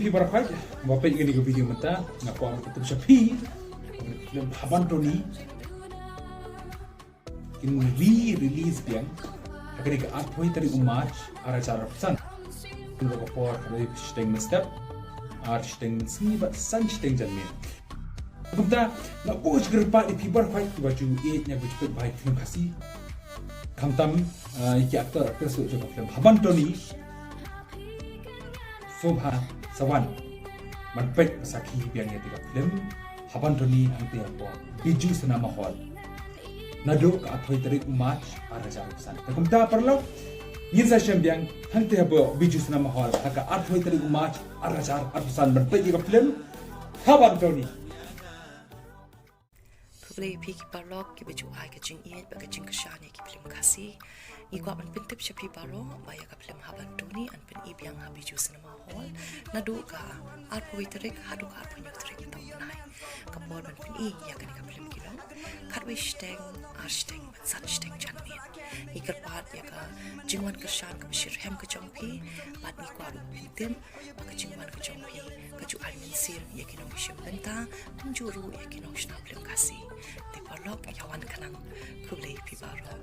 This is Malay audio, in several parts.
fi barakai bapak ini ke video mata ngaku aku tetap sepi dan haban Tony in release biang akan ke apa tadi umat arah cara pesan kalau kapor dari steng step steng sini bat san steng jamin kita nak uj gerpa di fi barakai baju nya baju baik terima kasih kamtam iki aktor so juga film haban Tony Sobha Sawan Manpet Saki biang ya tiga film Haban Tony ante apa biju senama hall nado ka athoi tarik umat ara jar pesan takumta perlo Mirza Shem biang ante apa biju senama hall ka athoi tarik umat ara jar pesan manpet tiga film Haban Tony Play piki parlok ki baju ai ka jing iet ba ka jing kashani ki film kasi Igwa man pintip siya pibaro, baya ka film Haban Tony, an pin ibiyang habi juice na mahol, nadu ka, arpo itarik, hadu ka arpo nyo tarik ito unay. Kapor man pin iya ka ni ka film kilo, katwe shteng, ashteng, man san shteng janmin. Ikarpat ya ka, jingwan ka shan ka bashir hem ka jongpi, bat ni kwa ru pintim, baka jingwan ka jongpi, ka ju almin sir, ya kinong isyam benta, penjuru ya kinong shna film kasi. Di parlok, yawan ka ng kulay pibaro.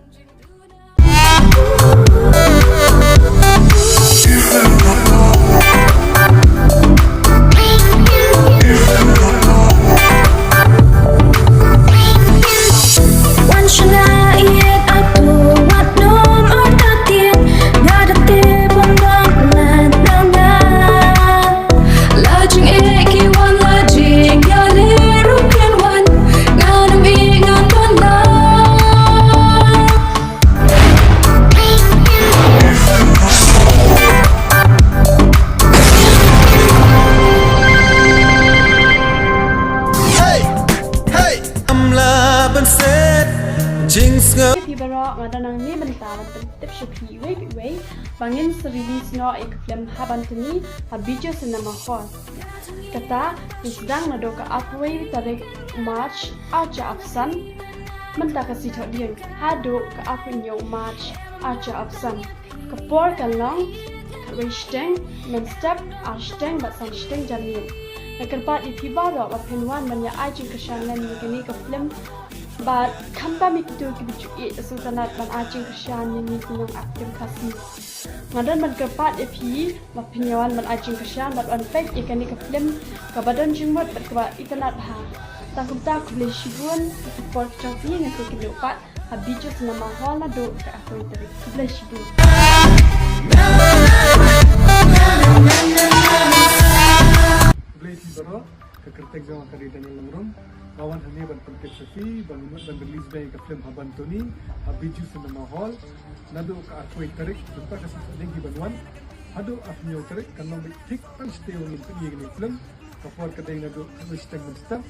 Pibaro ngadanang ni bentawan tip shapi wei bangin release no ik film Haban Tony habiju cinema hall kata isdang na doka apway tarik March aja afsan menta kasi thodiang hado ka apnyo March aja afsan kapor kalong westeng men step ashteng bat san steng jamin nakarpat ipibaro ba penwan manya ajing kashanan ni ka film But kamba mikito kibicu sultanat ban ajing kesyan ni kunang aktif kasi. Ngadan ban kepat epi mapinyawan ban ajing kesyan bat on pek ikan ni ke film kabadan jingmot bat keba internet ha. Takum tak boleh shibun por champi ngaku kilupat habiju senama hall na do ka aku itari boleh shibun. Boleh shibun ke kertek zaman tadi Daniel Lemrum. Kawan hanya ban penting sepi, ban release dari ke film Haban Tony, habiju cinema hall, nado ka aku tarik, jumpa kasih lagi bantuan, hado afnyo tarik, kalau tik pan stay wangin pergi ke film, kapal kedai nado kami steng menstam,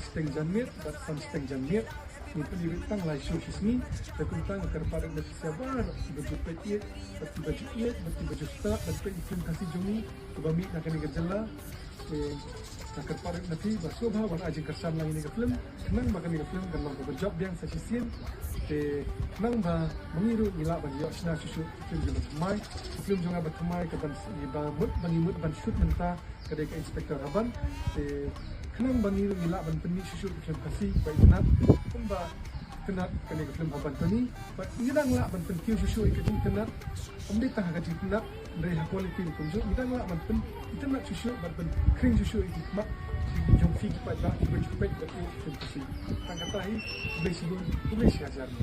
steng janmir, dan san steng janmir, ni pergi tang lai show sini, takut tang kerpada nak sabar, baju peti, baju iet, baju star, dan film kasih jumi, kami nak kena kerjala. Nakar parit nanti bersobha wan ajing kersan lang ini ke film kenang bahkan ini ke film kan lang berjob yang sesisian kenang bah mengiru nilai bagi yosna susu film juga bermai film juga bermai ke ban mut ban shoot mentah kedai ke inspektor Haban kenang mengiru nilai ban penik susu film kasih baik nak bah kenat kedai ke film Haban Tony baik ngilang lah ban penik susu ikut kenat ambil tang haji kenat dari kualiti kunjung ngilang lah ban penik itu nak susu berpen kering susu itu mak jom fik pada baju pet betul betul tang kata ini boleh siajar ni